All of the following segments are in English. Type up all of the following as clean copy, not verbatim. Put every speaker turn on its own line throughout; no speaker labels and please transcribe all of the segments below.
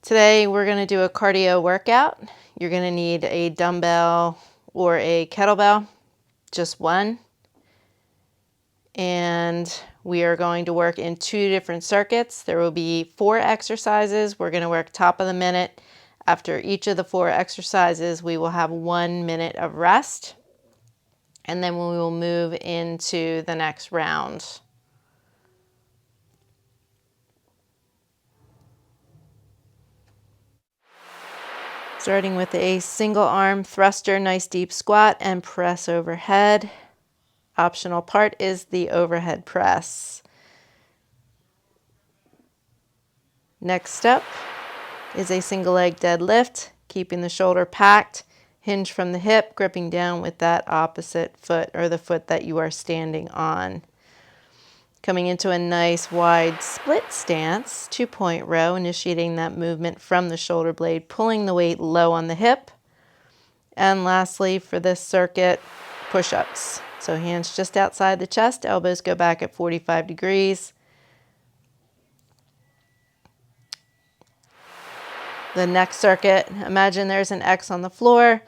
Today we're going to do a cardio workout. You're going to need a dumbbell or a kettlebell, just one. And we are going to work in 2 different circuits. There will be 4 exercises. We're going to work top of the minute. After each of the 4 exercises, we will have 1 minute of rest. And then we will move into the next round. Starting with a single arm thruster, nice deep squat and press overhead. Optional part is the overhead press. Next up is a single leg deadlift, keeping the shoulder packed, hinge from the hip, gripping down with that opposite foot or the foot that you are standing on. Coming into a nice wide split stance, 2-point row, initiating that movement from the shoulder blade, pulling the weight low on the hip. And lastly, for this circuit, push-ups. So hands just outside the chest, elbows go back at 45 degrees. The next circuit, imagine there's an X on the floor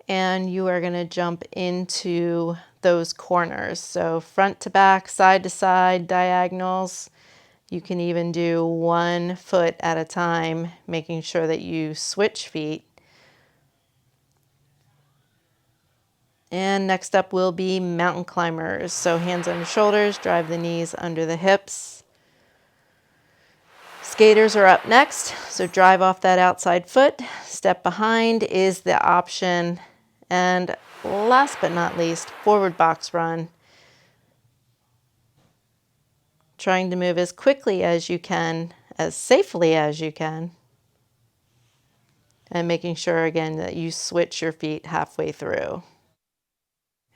and you are going to jump into those corners. So front to back, side to side, diagonals. You can even do 1 foot at a time, making sure that you switch feet. And next up will be mountain climbers. So hands under shoulders, drive the knees under the hips. Skaters are up next, so drive off that outside foot. Step behind is the option. And last but not least, forward box run. Trying to move as quickly as you can, as safely as you can. And making sure again that you switch your feet halfway through.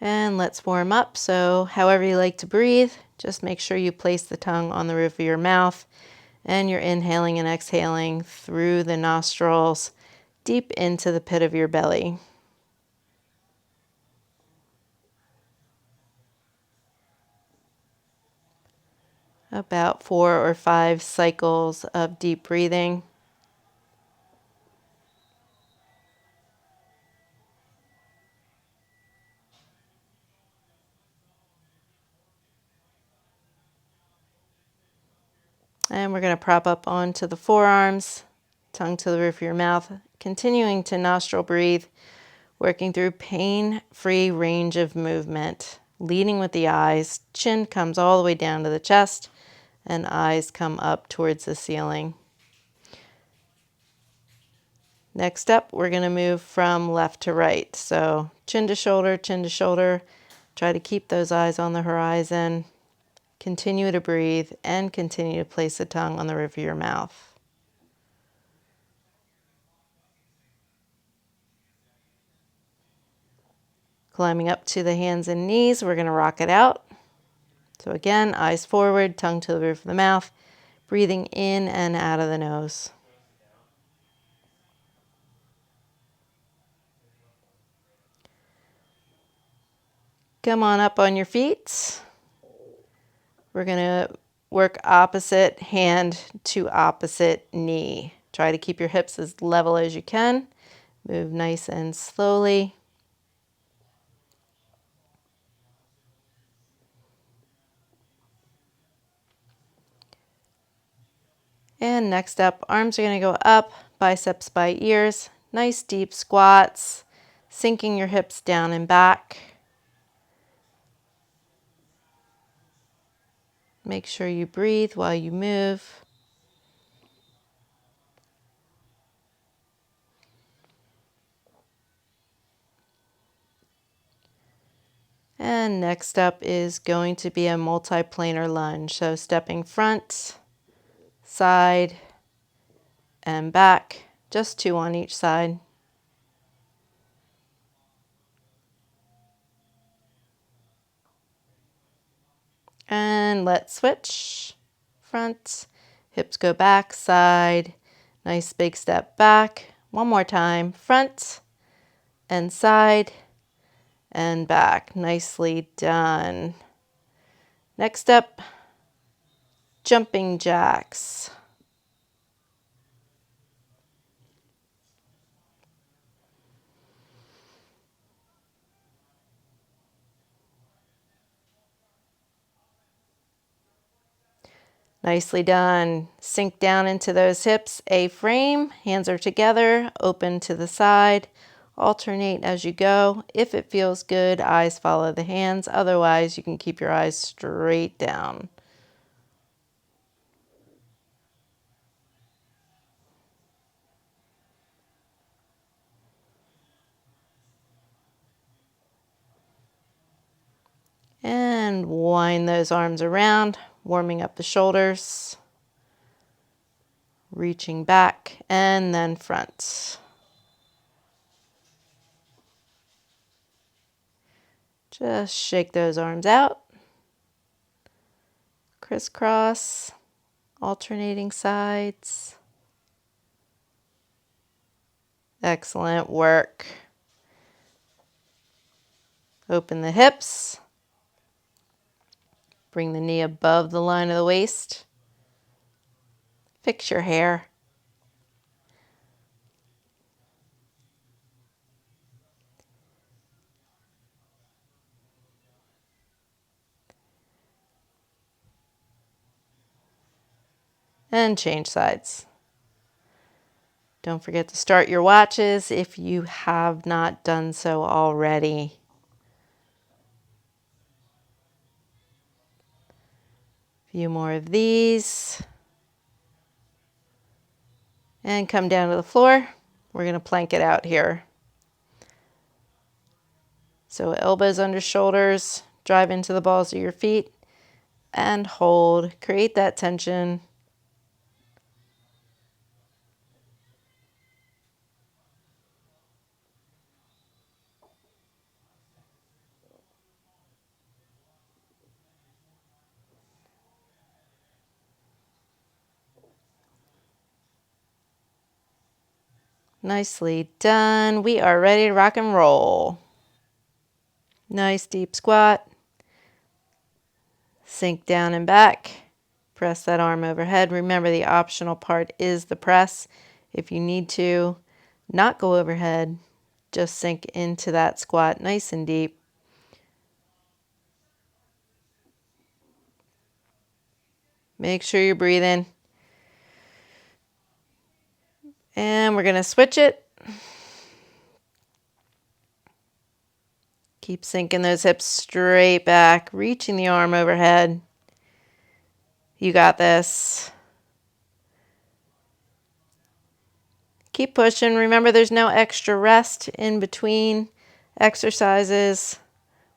And let's warm up. So however you like to breathe, just make sure you place the tongue on the roof of your mouth and you're inhaling and exhaling through the nostrils deep into the pit of your belly. About 4 or 5 cycles of deep breathing. And we're going to prop up onto the forearms, tongue to the roof of your mouth, continuing to nostril breathe, working through pain-free range of movement, leading with the eyes. Chin comes all the way down to the chest, and eyes come up towards the ceiling. Next up, we're going to move from left to right. So chin to shoulder, chin to shoulder. Try to keep those eyes on the horizon. Continue to breathe and continue to place the tongue on the roof of your mouth. Climbing up to the hands and knees, we're going to rock it out. So again, eyes forward, tongue to the roof of the mouth, breathing in and out of the nose. Come on up on your feet. We're going to work opposite hand to opposite knee. Try to keep your hips as level as you can. Move nice and slowly. And next up, arms are going to go up, biceps by ears. Nice deep squats, sinking your hips down and back. Make sure you breathe while you move. And next up is going to be a multi-planar lunge. So stepping front, side, and back. Just 2 on each side. And let's switch. Front, hips go back, side, nice big step back. One more time, front and side and back. Nicely done. Next up, jumping jacks. Nicely done. Sink down into those hips, A-frame, hands are together, open to the side. Alternate as you go. If it feels good, eyes follow the hands. Otherwise, you can keep your eyes straight down. And wind those arms around, warming up the shoulders. Reaching back and then front. Just shake those arms out. Crisscross, alternating sides. Excellent work. Open the hips. Bring the knee above the line of the waist. Fix your hair. And change sides. Don't forget to start your watches if you have not done so already. A few more of these. And come down to the floor. We're going to plank it out here. So elbows under shoulders, drive into the balls of your feet, and hold. Create that tension. Nicely done. We are ready to rock and roll. Nice deep squat. Sink down and back. Press that arm overhead. Remember, the optional part is the press. If you need to not go overhead, just sink into that squat nice and deep. Make sure you're breathing. And we're going to switch it. Keep sinking those hips straight back, reaching the arm overhead. You got this. Keep pushing. Remember, there's no extra rest in between exercises.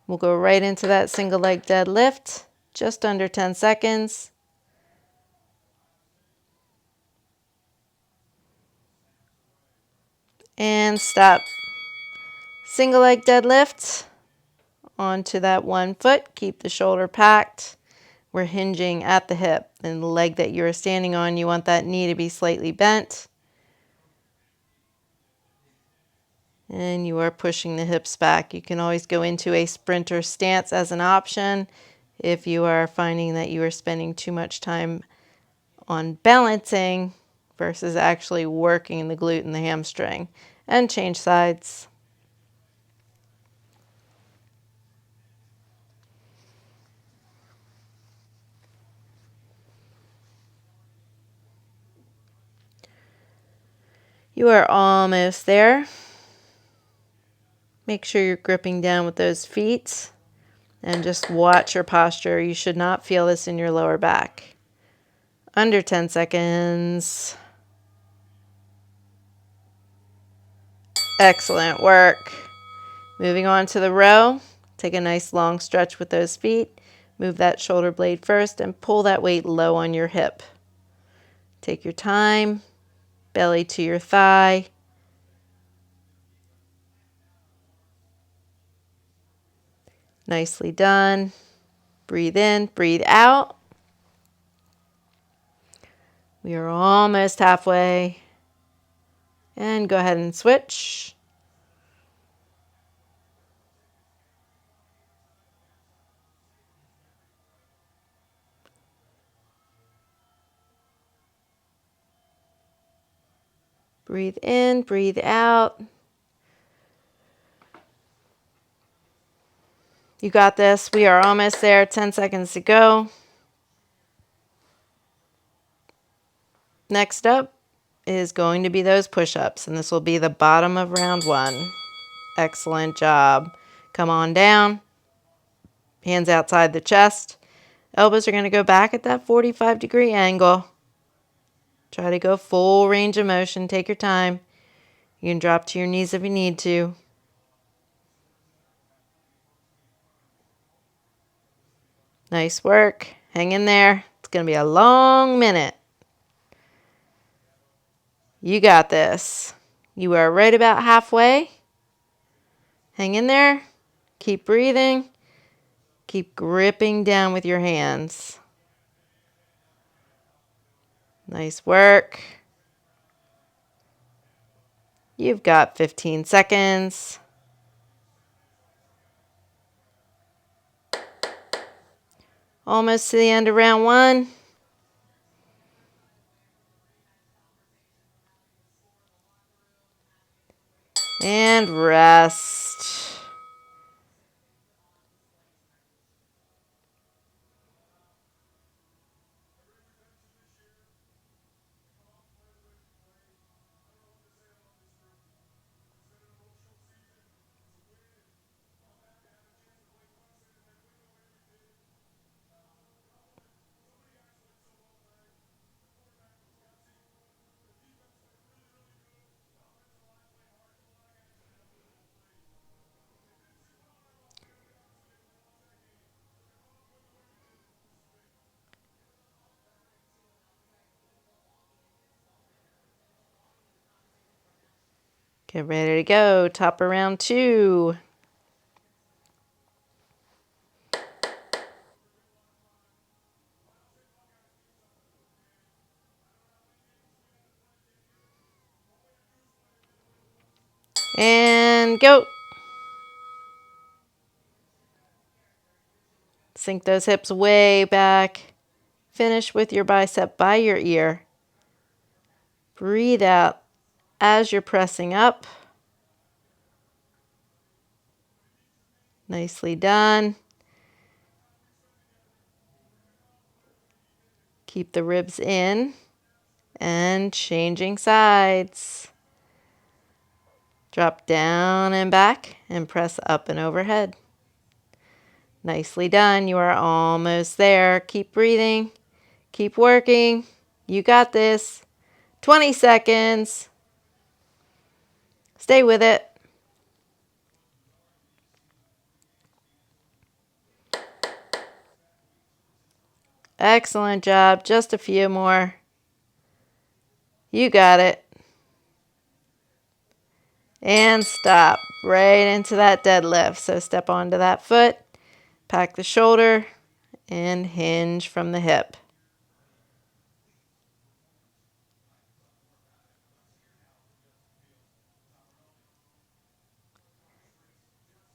We'll go right into that single leg deadlift, just under 10 seconds. And stop. Single leg deadlift onto that one foot. Keep the shoulder packed. We're hinging at the hip, and the leg that you're standing on, you want that knee to be slightly bent. And you are pushing the hips back. You can always go into a sprinter stance as an option if you are finding that you are spending too much time on balancing versus actually working the glute and the hamstring. And change sides. You are almost there. Make sure you're gripping down with those feet and just watch your posture. You should not feel this in your lower back. Under 10 seconds. Excellent work. Moving on to the row. Take a nice long stretch with those feet. Move that shoulder blade first and pull that weight low on your hip. Take your time. Belly to your thigh. Nicely done. Breathe in, breathe out. We are almost halfway. And go ahead and switch. Breathe in, breathe out. You got this. We are almost there. 10 seconds to go. Next up is going to be those push-ups, and this will be the bottom of round 1. Excellent job. Come on down, hands outside the chest. Elbows are going to go back at that 45-degree angle. Try to go full range of motion. Take your time. You can drop to your knees if you need to. Nice work. Hang in there. It's going to be a long minute. You got this. You are right about halfway. Hang in there. Keep breathing. Keep gripping down with your hands. Nice work. You've got 15 seconds. Almost to the end of round 1. And rest. Get ready to go. Top of round 2. And go. Sink those hips way back. Finish with your bicep by your ear. Breathe out as you're pressing up. Nicely done. Keep the ribs in and changing sides. Drop down and back and press up and overhead. Nicely done. You are almost there. Keep breathing. Keep working. You got this. 20 seconds. Stay with it. Excellent job. Just a few more. You got it. And stop. Right into that deadlift. So step onto that foot. Pack the shoulder and hinge from the hip.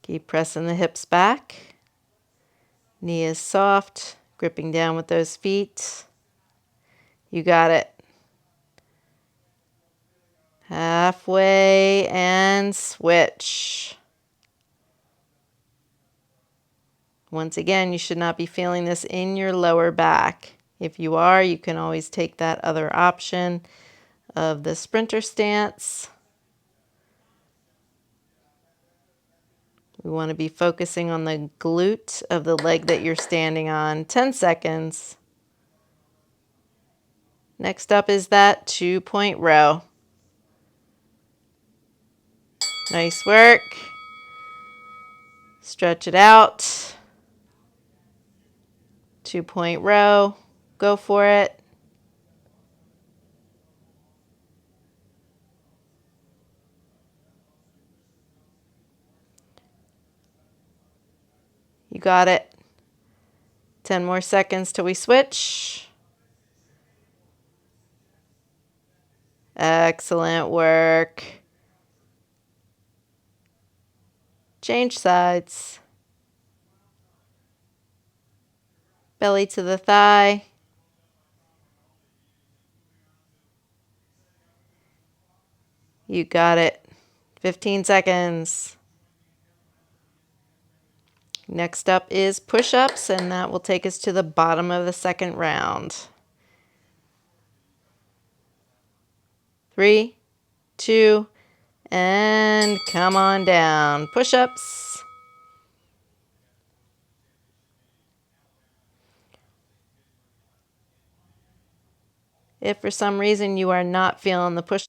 Keep pressing the hips back. Knee is soft, gripping down with those feet. You got it. Halfway and switch. Once again, you should not be feeling this in your lower back. If you are, you can always take that other option of the sprinter stance. We want to be focusing on the glute of the leg that you're standing on. 10 seconds. Next up is that 2-point row. Nice work. Stretch it out. 2-point row. Go for it. You got it. 10 more seconds till we switch. Excellent work. Change sides. Belly to the thigh. You got it. 15 seconds. Next up is push-ups, and that will take us to the bottom of the second round. 3, 2, and come on down. Push-ups. If for some reason you are not feeling the push,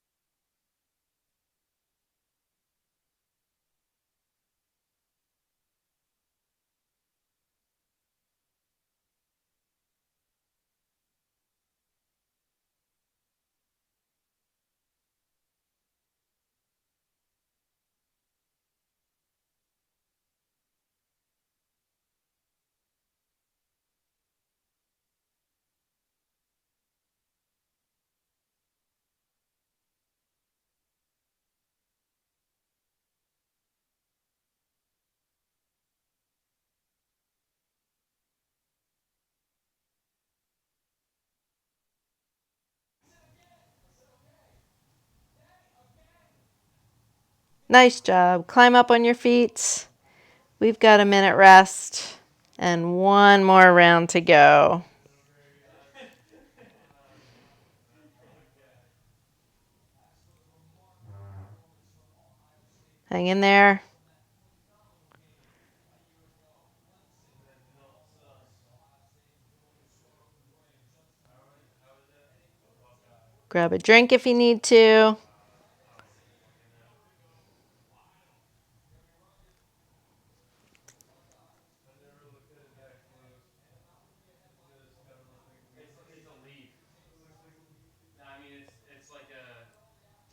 nice job. Climb up on your feet. We've got a minute rest and one more round to go. Hang in there. Grab a drink if you need to.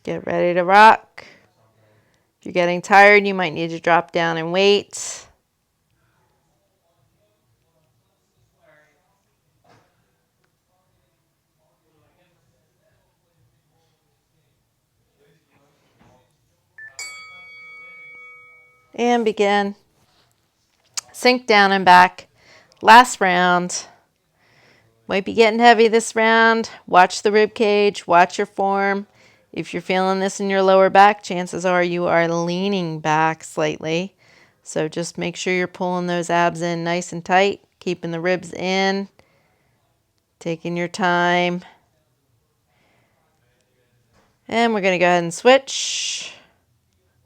Get ready to rock. If you're getting tired, you might need to drop down and wait. And begin. Sink down and back. Last round. Might be getting heavy this round. Watch the rib cage. Watch your form. If you're feeling this in your lower back, chances are you are leaning back slightly. So just make sure you're pulling those abs in nice and tight, keeping the ribs in, taking your time. And we're going to go ahead and switch.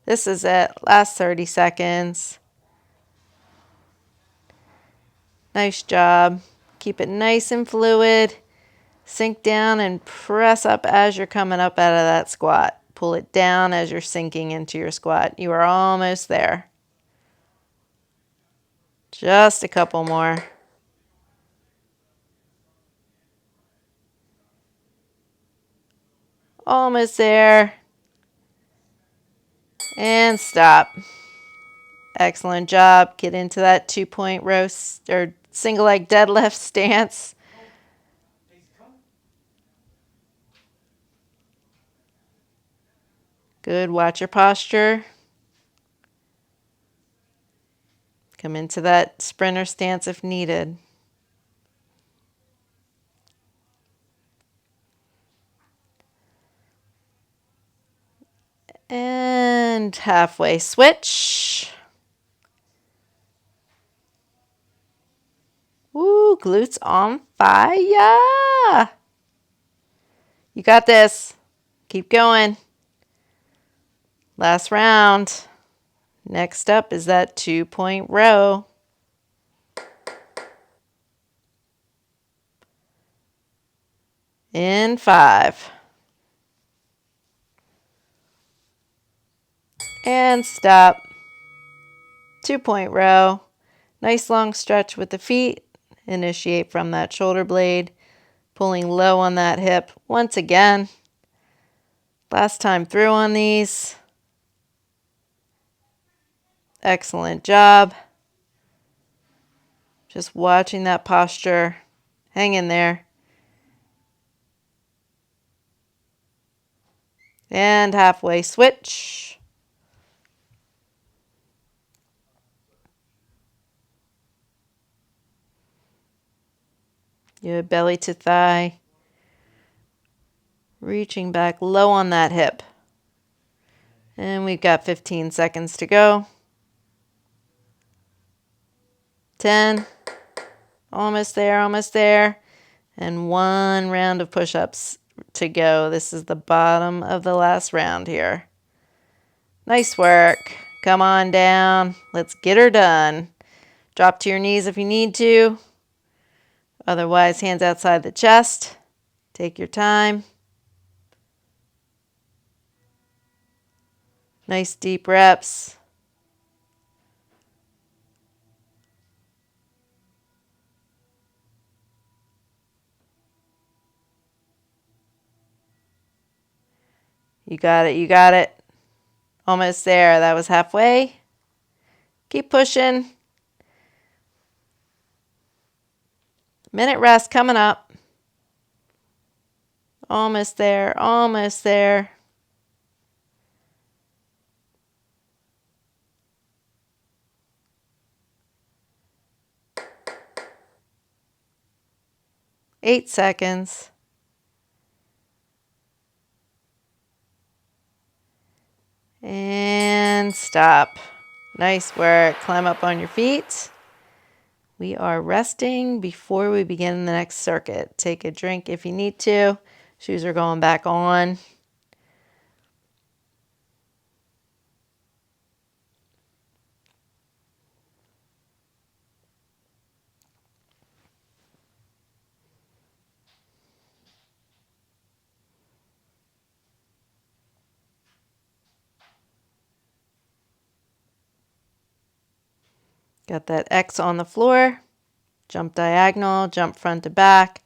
This is it. Last 30 seconds. Nice job. Keep it nice and fluid. Sink down and press up as you're coming up out of that squat. Pull it down as you're sinking into your squat. You are almost there. Just a couple more. Almost there. And stop. Excellent job. Get into that 2-point roast or single leg deadlift stance. Good. Watch your posture. Come into that sprinter stance if needed. And halfway switch. Woo, glutes on fire. You got this. Keep going. Last round. Next up is that 2-point row. In 5. And stop. 2-point row. Nice long stretch with the feet. Initiate from that shoulder blade. Pulling low on that hip. Once again. Last time through on these. Excellent job. Just watching that posture. Hang in there. And halfway switch. Your belly to thigh. Reaching back low on that hip. And we've got 15 seconds to go. 10. Almost there, almost there. And one round of push-ups. to go. This is the bottom of the last round here. Nice work. Come on down. Let's get her done. Drop to your knees if you need to. Otherwise, hands outside the chest. Take your time. Nice deep reps. You got it, you got it. Almost there. That was halfway. Keep pushing. Minute rest coming up. Almost there, almost there. Eight seconds. And stop. Nice work. Climb up on your feet. We are resting before we begin the next circuit. Take a drink if you need to. Shoes are going back on. Got that X on the floor. Jump diagonal, jump front to back,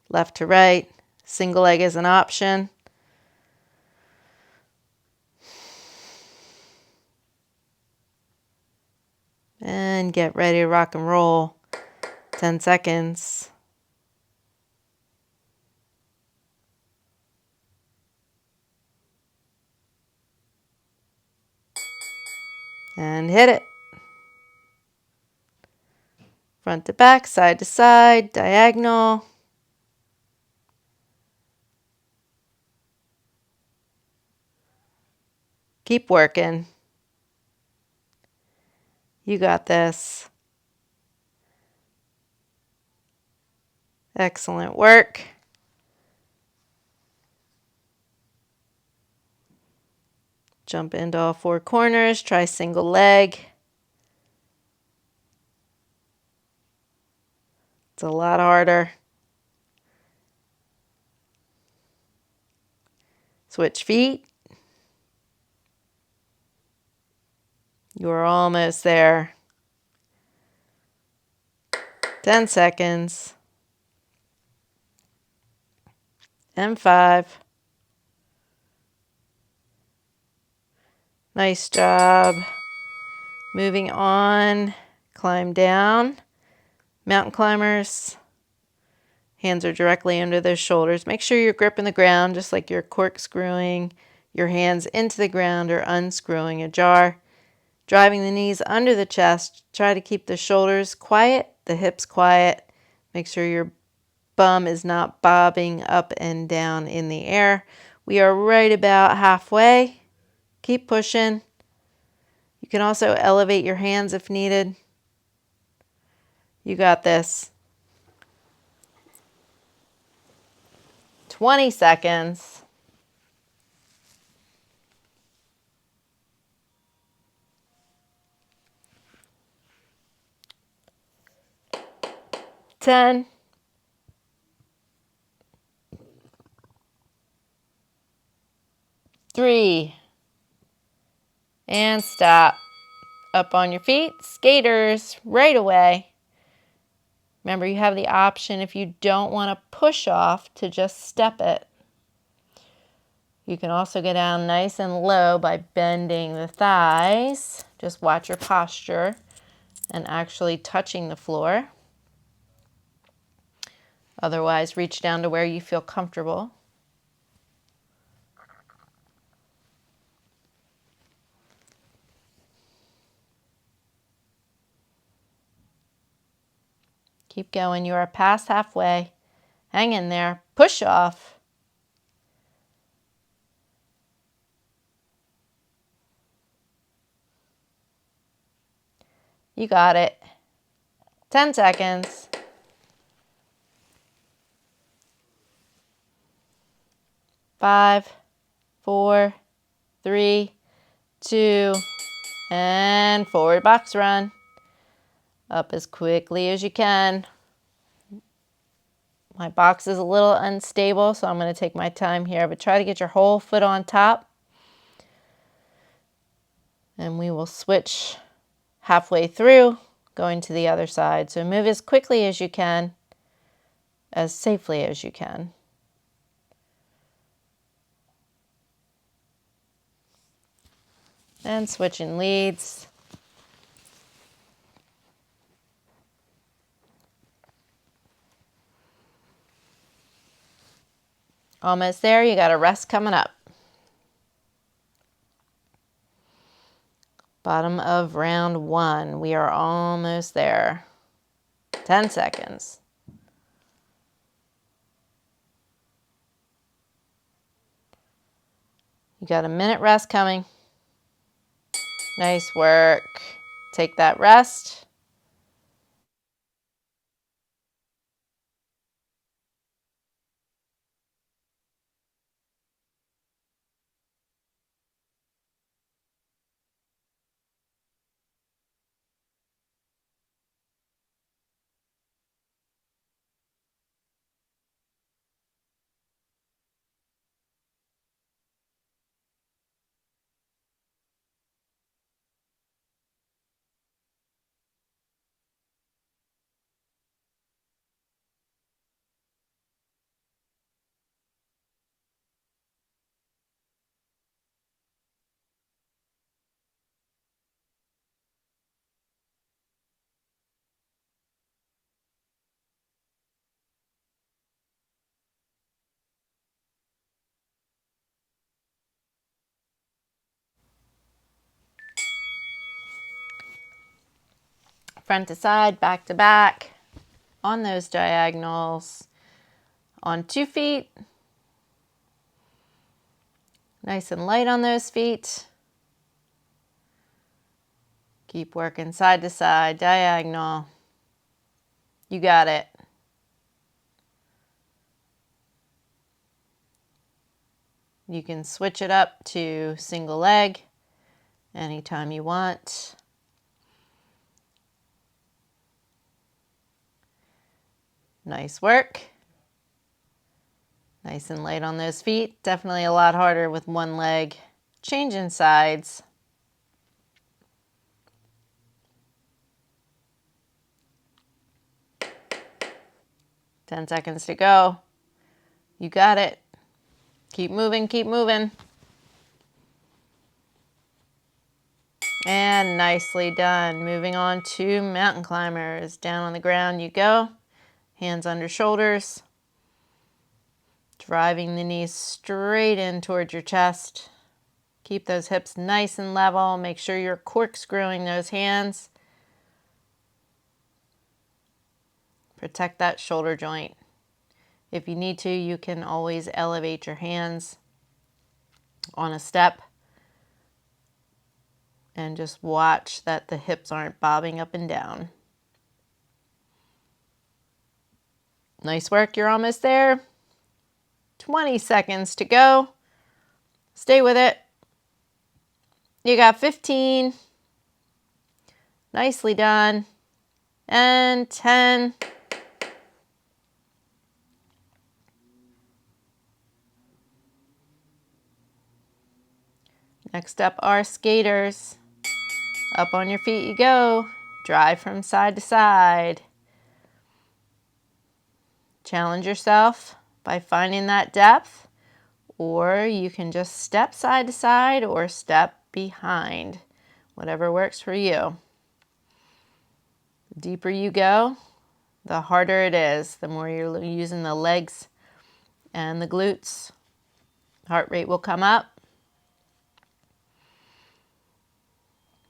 left to right. Single leg is an option. And get ready to rock and roll. 10 seconds. And hit it. Front to back, side to side, diagonal. Keep working. You got this. Excellent work. Jump into all four corners, try single leg. It's a lot harder. Switch feet. You're almost there. 10 seconds. And 5. Nice job. Moving on. Climb down. Mountain climbers. Hands are directly under those shoulders. Make sure you're gripping the ground just like you're corkscrewing your hands into the ground or unscrewing a jar. Driving the knees under the chest. Try to keep the shoulders quiet, the hips quiet. Make sure your bum is not bobbing up and down in the air. We are right about halfway. Keep pushing. You can also elevate your hands if needed. You got this. 20 seconds. Ten. 3. And stop. Up on your feet. Skaters right away. Remember, you have the option if you don't want to push off to just step it. You can also go down nice and low by bending the thighs. Just watch your posture and actually touching the floor. Otherwise, reach down to where you feel comfortable. Keep going. You are past halfway. Hang in there. Push off. You got it. 10 seconds. 5, 4, 3, 2, and forward box run. Up as quickly as you can. My box is a little unstable, so I'm going to take my time here, but try to get your whole foot on top. And we will switch halfway through, going to the other side. So move as quickly as you can, as safely as you can. And switching leads. Almost there, you got a rest coming up. Bottom of round 1. We are almost there. 10 seconds. You got a minute rest coming. Nice work. Take that rest. Front to side, back to back, on those diagonals, on 2 feet. Nice and light on those feet. Keep working side to side, diagonal. You got it. You can switch it up to single leg anytime you want. Nice work. Nice and light on those feet. Definitely a lot harder with one leg. Changing sides. Ten seconds to go. You got it. Keep moving, keep moving. And nicely done. Moving on to mountain climbers. Down on the ground you go. Hands under shoulders. Driving the knees straight in towards your chest. Keep those hips nice and level. Make sure you're corkscrewing those hands. Protect that shoulder joint. If you need to, you can always elevate your hands on a step and just watch that the hips aren't bobbing up and down. Nice work, you're almost there. 20 seconds to go. Stay with it. You got 15. Nicely done. And 10. Next up are skaters. Up on your feet you go. Drive from side to side. Challenge yourself by finding that depth, or you can just step side to side or step behind, whatever works for you. The deeper you go, the harder it is. The more you're using the legs and the glutes, heart rate will come up.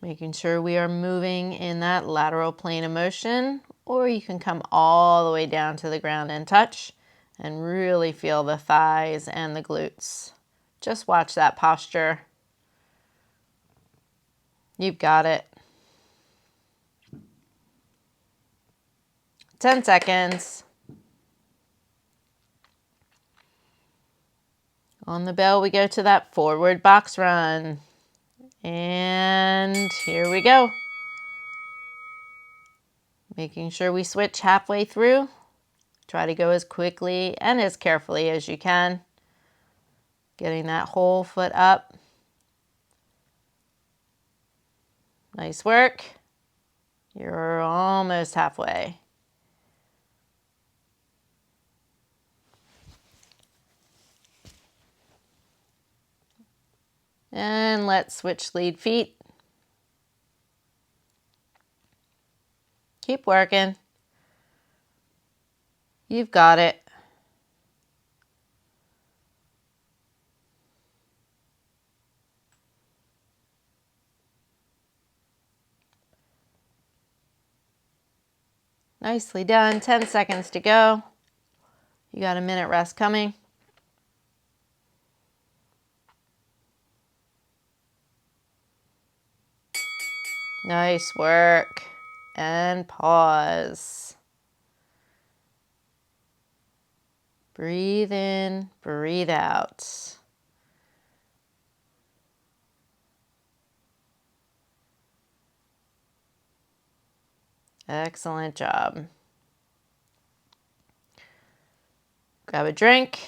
Making sure we are moving in that lateral plane of motion, or you can come all the way down to the ground and touch and really feel the thighs and the glutes. Just watch that posture. You've got it. 10 seconds. On the bell, we go to that forward box run. And here we go. Making sure we switch halfway through. Try to go as quickly and as carefully as you can. Getting that whole foot up. Nice work. You're almost halfway. And let's switch lead feet. Keep working. You've got it. Nicely done. 10 seconds to go. You got a minute rest coming. Nice work. And pause. Breathe in, breathe out. Excellent job. Grab a drink.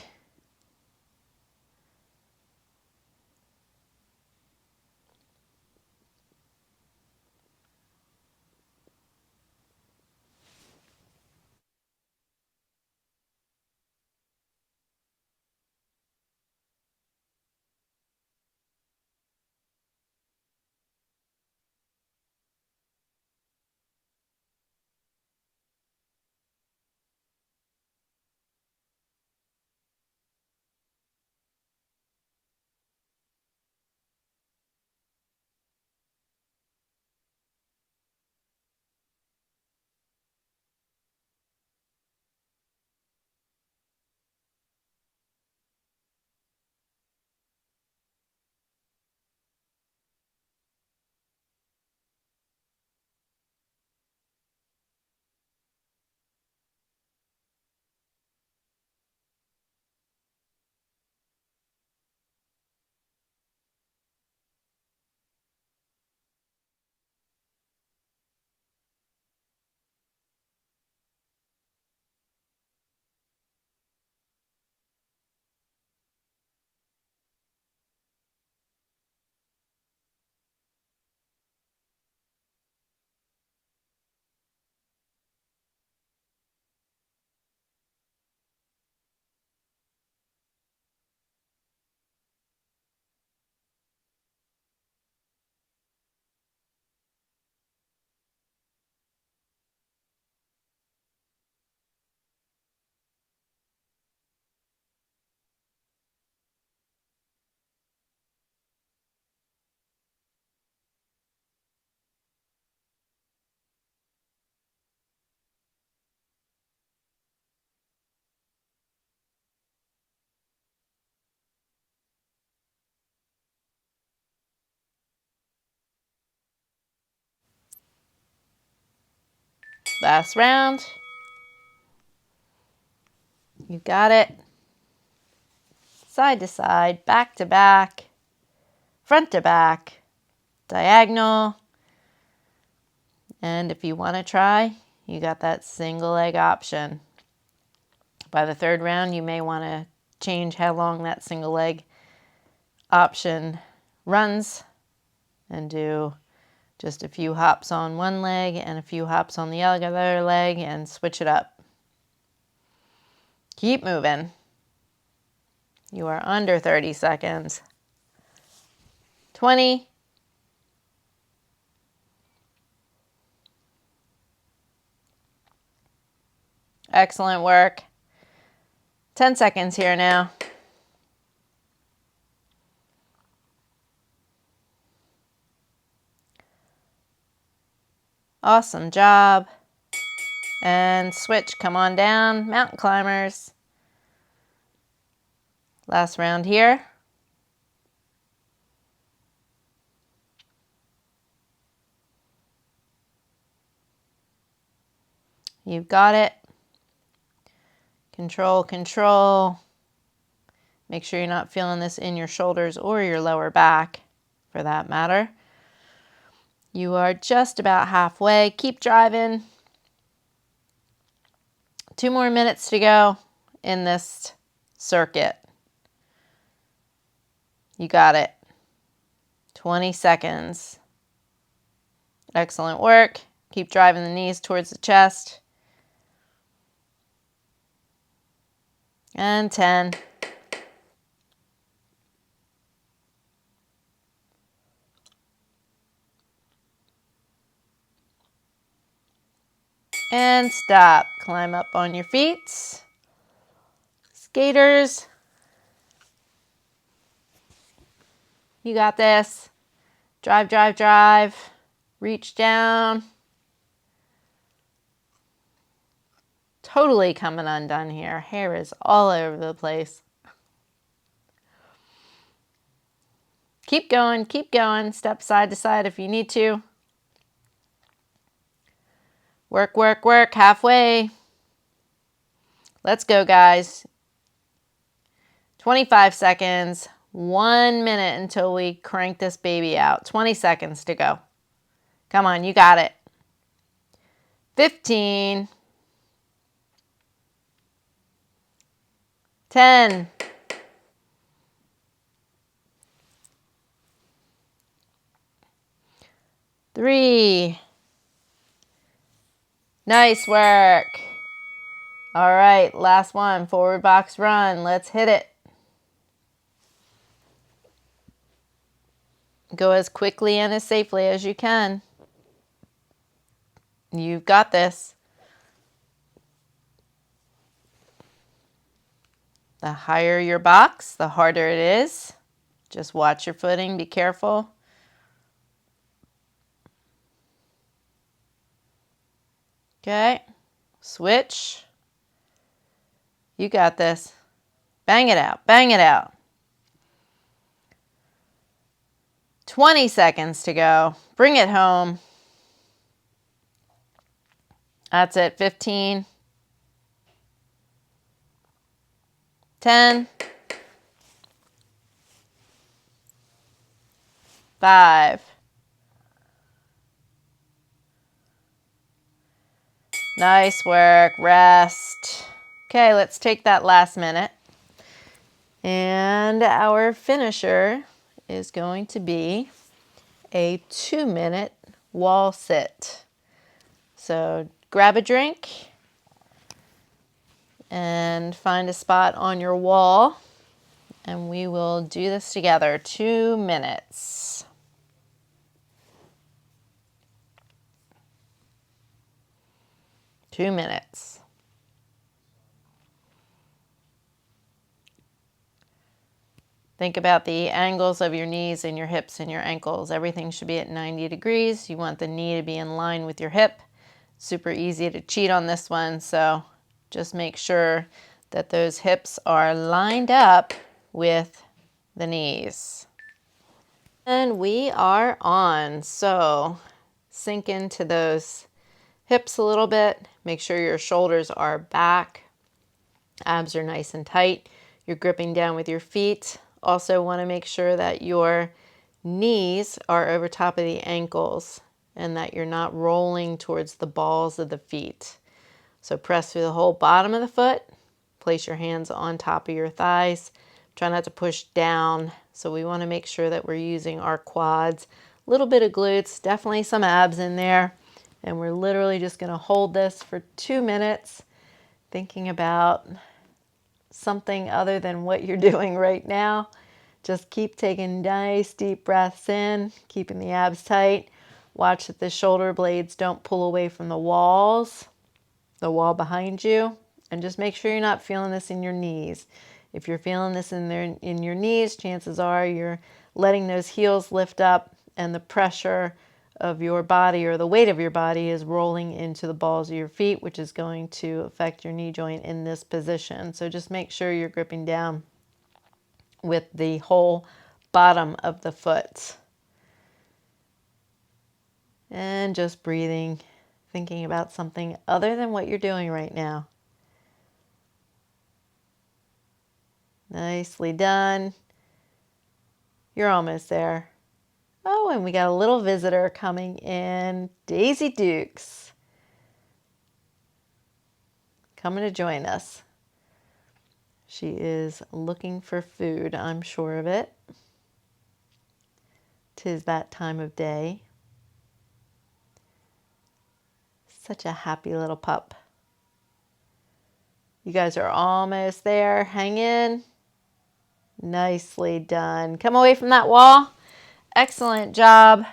Last round. You got it. Side to side, back to back, front to back, diagonal. And if you want to try, you got that single leg option. By the third round, you may want to change how long that single leg option runs and do just a few hops on one leg and a few hops on the other leg and switch it up. Keep moving. You are under 30 seconds. 20. Excellent work. 10 seconds here now. Awesome job. And switch, come on down, mountain climbers. Last round here. You've got it. Control, control. Make sure you're not feeling this in your shoulders or your lower back, for that matter. You are just about halfway. Keep driving. 2 more minutes to go in this circuit. You got it. 20 seconds. Excellent work. Keep driving the knees towards the chest. And 10. And stop. Climb up on your feet. Skaters. You got this. Drive, drive, drive. Reach down. Totally coming undone here. Hair is all over the place. Keep going, keep going. Step side to side if you need to. Work, work, work. Halfway. Let's go, guys. 25 seconds. 1 minute until we crank this baby out. 20 seconds to go. Come on, you got it. 15. 10. 3. Nice work. All right, last one. Forward box run. Let's hit it. Go as quickly and as safely as you can. You've got this. The higher your box, the harder it is. Just watch your footing. Be careful. Okay. Switch. You got this. Bang it out. Bang it out. 20 seconds to go. Bring it home. That's it. 15. 10. 5. Nice work. Rest. Okay, let's take that last minute. And our finisher is going to be a 2-minute wall sit. So grab a drink and find a spot on your wall, and we will do this together. 2 minutes. Two minutes. Think about the angles of your knees and your hips and your ankles. Everything should be at 90 degrees. You want the knee to be in line with your hip. Super easy to cheat on this one, so just make sure that those hips are lined up with the knees. And we are on. So sink into those hips a little bit. Make sure your shoulders are back. Abs are nice and tight. You're gripping down with your feet. Also want to make sure that your knees are over top of the ankles and that you're not rolling towards the balls of the feet. So press through the whole bottom of the foot. Place your hands on top of your thighs. Try not to push down. So we want to make sure that we're using our quads. A little bit of glutes, definitely some abs in there. And we're literally just going to hold this for 2 minutes, thinking about something other than what you're doing right now. Just keep taking nice deep breaths in, keeping the abs tight. Watch that the shoulder blades don't pull away from the walls, the wall behind you, and just make sure you're not feeling this in your knees. If you're feeling this in your knees, chances are you're letting those heels lift up and the pressure of your body or the weight of your body is rolling into the balls of your feet, which is going to affect your knee joint in this position. So just make sure you're gripping down with the whole bottom of the foot. And just breathing, thinking about something other than what you're doing right now. Nicely done. You're almost there. Oh, and we got a little visitor coming in, Daisy Dukes, coming to join us. She is looking for food, I'm sure of it. 'Tis that time of day. Such a happy little pup. You guys are almost there. Hang in. Nicely done. Come away from that wall. Excellent job.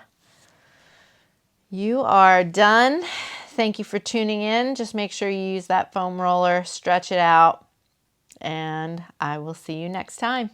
You are done. Thank you for tuning in. Just make sure you use that foam roller, stretch it out, and I will see you next time.